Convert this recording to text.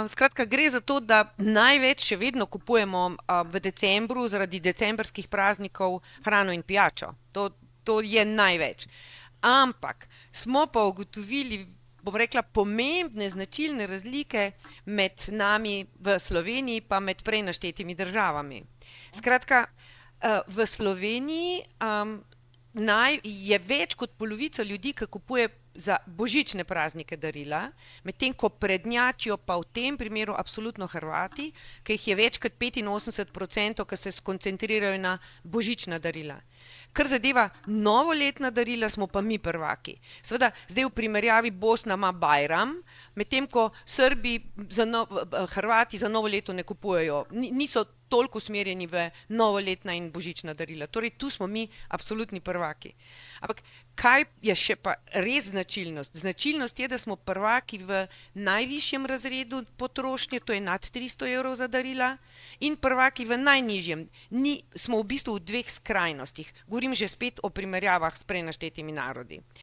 Skratka, gre za to, da največ še vedno kupujemo v decembru zaradi decembrskih praznikov hrano in pijačo. To je največ. Ampak smo pa ugotovili, bom rekla, pomembne značilne razlike med nami v Sloveniji pa med prej naštetimi državami. Skratka, v Sloveniji je več kot polovica ljudi, ki kupuje za božične praznike darila, medtem ko prednjačijo pa v tem primeru absolutno Hrvati, ki jih je več kot 85%, ki se skoncentrirajo na božična darila. Kar zadeva novoletna darila, smo pa mi prvaki. Seveda, zdaj v primerjavi Bosna ima Bajram, medtem ko Hrvati za novo leto ne kupujejo, niso toliko usmerjeni v novoletna in božična darila. Torej, tu smo mi absolutni prvaki. Ampak kaj je še pa res značilnost? Značilnost je, da smo prvaki v najvišjem razredu potrošnje, to je nad 300 evrov za darila, in prvaki v najnižjem. Smo v bistvu v dveh skrajnostih. Govorim že spet o primerjavah s prej naštetimi narodi.